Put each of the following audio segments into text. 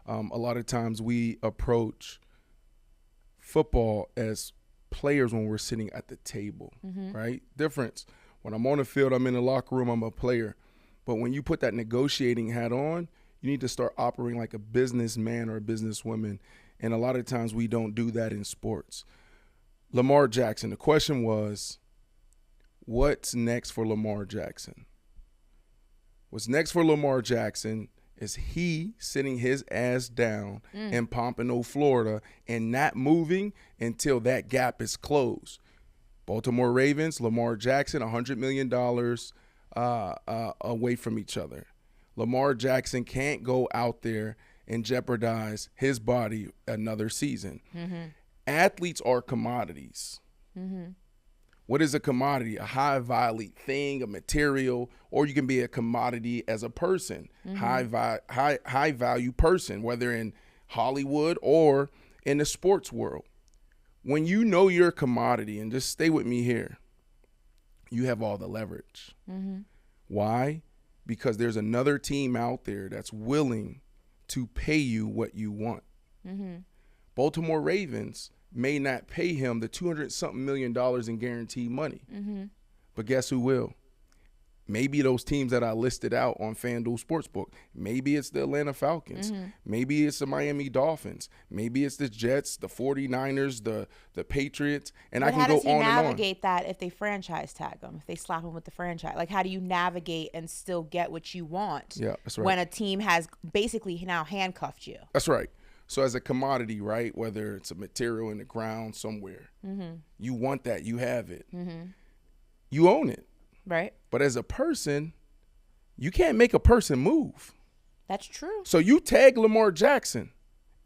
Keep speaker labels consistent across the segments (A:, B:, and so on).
A: A lot of times we approach football as players when we're sitting at the table, right? Difference. When I'm on the field, I'm in the locker room, I'm a player. But when you put that negotiating hat on, you need to start operating like a businessman or a businesswoman. And a lot of times we don't do that in sports. Lamar Jackson, the question was, what's next for Lamar Jackson? What's next for Lamar Jackson is he sitting his ass down in Pompano, Florida, and not moving until that gap is closed. Baltimore Ravens, Lamar Jackson, $100 million away from each other. Lamar Jackson can't go out there and jeopardize his body another season. Athletes are commodities. What is a commodity? A high-value thing, a material, or you can be a commodity as a person, high-value person, whether in Hollywood or in the sports world. When you know you're a commodity, and just stay with me here, you have all the leverage. Why? Because there's another team out there that's willing to pay you what you want. Baltimore Ravens may not pay him the $200-something million in guaranteed money. But guess who will? Maybe those teams that I listed out on FanDuel Sportsbook. Maybe it's the Atlanta Falcons. Maybe it's the Miami Dolphins. Maybe it's the Jets, the 49ers, the Patriots, and I can go on and on.
B: How does he navigate that if they franchise tag him, if they slap him with the franchise? Like, how do you navigate and still get what you want when a team has basically now handcuffed you?
A: That's right. So as a commodity, right, whether it's a material in the ground somewhere, you want that, you have it. You own it.
B: Right.
A: But as a person, you can't make a person move.
B: That's true.
A: So you tag Lamar Jackson.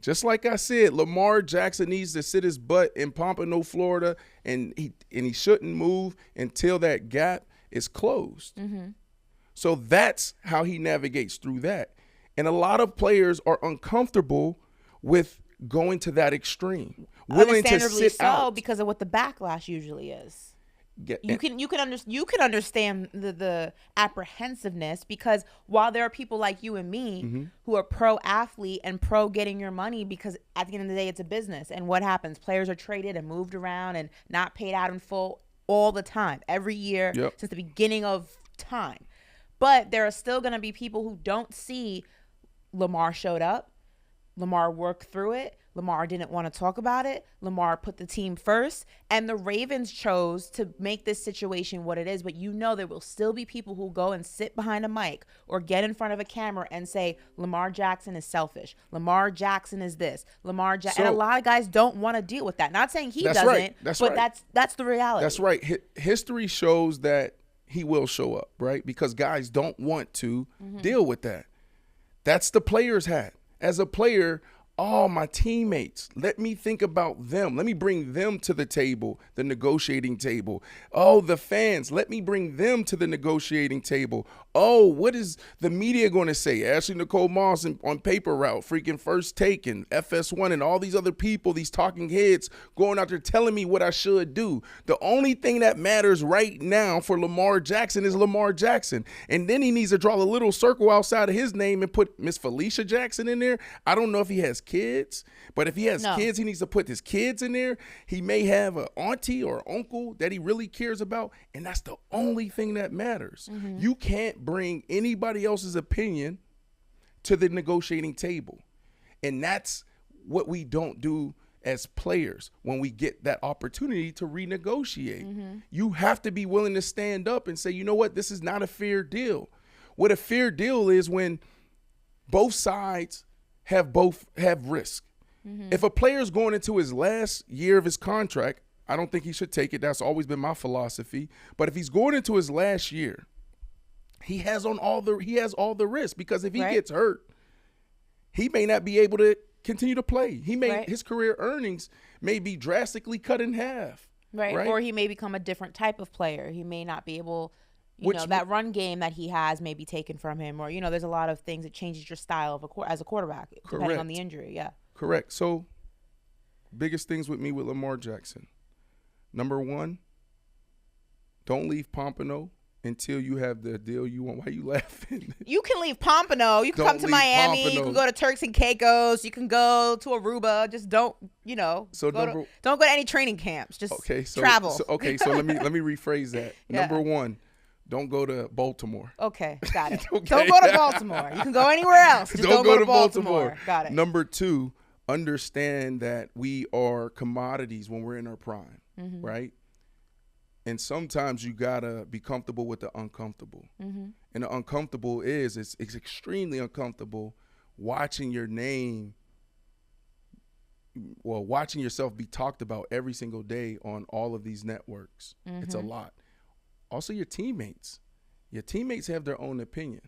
A: Just like I said, Lamar Jackson needs to sit his butt in Pompano, Florida, and he shouldn't move until that gap is closed. So that's how he navigates through that. And a lot of players are uncomfortable with going to that extreme, willing to sit out
B: because of what the backlash usually is. You can understand the apprehensiveness, because while there are people like you and me who are pro athlete and pro getting your money, because at the end of the day it's a business, and what happens, players are traded and moved around and not paid out in full all the time, every year since the beginning of time. But there are still going to be people who don't see Lamar showed up, Lamar worked through it, Lamar didn't want to talk about it, Lamar put the team first, and the Ravens chose to make this situation what it is. But you know there will still be people who go and sit behind a mic or get in front of a camera and say Lamar Jackson is selfish, Lamar Jackson is this, and a lot of guys don't want to deal with that. Not saying he doesn't, but that's the reality.
A: That's right. History shows that he will show up, right? Because guys don't want to deal with that. That's the player's hat. As a player, my teammates, let me think about them. Let me bring them to the table, the negotiating table. The fans, let me bring them to the negotiating table. What is the media going to say? Ashley Nicole Moss on Paper Route, freaking First Take and FS1 and all these other people, these talking heads going out there telling me what I should do. The only thing that matters right now for Lamar Jackson is Lamar Jackson. And then he needs to draw a little circle outside of his name and put Miss Felicia Jackson in there. I don't know if he has kids, but if he has kids, he needs to put his kids in there. He may have an auntie or uncle that he really cares about, and that's the only thing that matters. You can't bring anybody else's opinion to the negotiating table, and that's what we don't do as players when we get that opportunity to renegotiate. You have to be willing to stand up and say, you know what, this is not a fair deal. What a fair deal is when both sides have risk. If a player's going into his last year of his contract, I don't think he should take it. That's always been my philosophy. But if he's going into his last year, he has all the risk, because if he gets hurt, he may not be able to continue to play. His career earnings may be drastically cut in half. Right.
B: Or he may become a different type of player. He may not be able, that run game that he has may be taken from him, or there's a lot of things that changes your style as a quarterback depending on the injury. Yeah.
A: Correct. So, biggest things with me with Lamar Jackson. Number one, don't leave Pompano until you have the deal you want. Why are you laughing?
B: You can leave Pompano. You can come to Miami.
A: Pompano.
B: You can go to Turks and Caicos. You can go to Aruba. Just don't, don't go to any training camps. Just travel.
A: So let me rephrase that. Yeah. Number one, don't go to Baltimore.
B: Okay, got it. Okay. Don't go to Baltimore. You can go anywhere else. Just don't go to Baltimore. Got it.
A: Number two, understand that we are commodities when we're in our prime, right? And sometimes you gotta be comfortable with the uncomfortable. And the uncomfortable it's extremely uncomfortable watching your name, watching yourself be talked about every single day on all of these networks. It's a lot. Also, your teammates have their own opinion,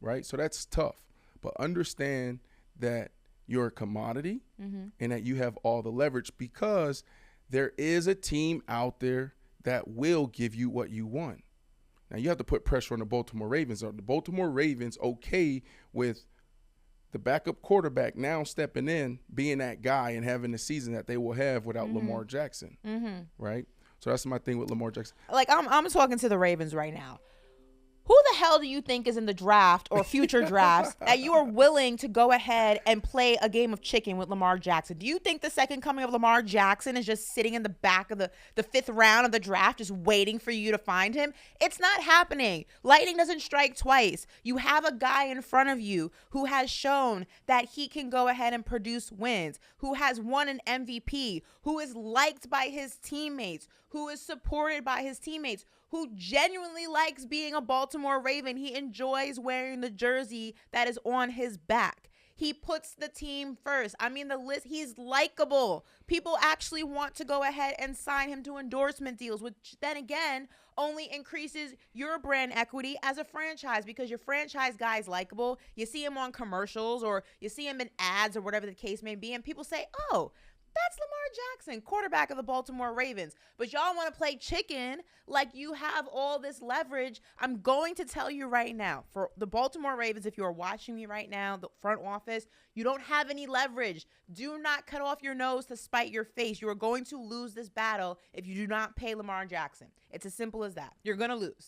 A: right? So that's tough. But understand that you're a commodity and that you have all the leverage, because there is a team out there that will give you what you want. Now, you have to put pressure on the Baltimore Ravens. Are the Baltimore Ravens okay with the backup quarterback now stepping in, being that guy, and having the season that they will have without Lamar Jackson, right? So that's my thing with Lamar Jackson.
B: Like, I'm talking to the Ravens right now. Who the hell do you think is in the draft or future drafts that you are willing to go ahead and play a game of chicken with Lamar Jackson? Do you think the second coming of Lamar Jackson is just sitting in the back of the fifth round of the draft, just waiting for you to find him? It's not happening. Lightning doesn't strike twice. You have a guy in front of you who has shown that he can go ahead and produce wins, who has won an MVP, who is liked by his teammates, who is supported by his teammates, who genuinely likes being a Baltimore Raven. He enjoys wearing the jersey that is on his back. He puts the team first. I mean, he's likable. People actually want to go ahead and sign him to endorsement deals, which then again only increases your brand equity as a franchise, because your franchise guy is likable. You see him on commercials, or you see him in ads, or whatever the case may be, and people say, oh, that's Lamar Jackson, quarterback of the Baltimore Ravens. But y'all want to play chicken like you have all this leverage. I'm going to tell you right now, for the Baltimore Ravens, if you are watching me right now, the front office, you don't have any leverage. Do not cut off your nose to spite your face. You are going to lose this battle if you do not pay Lamar Jackson. It's as simple as that. You're going to lose.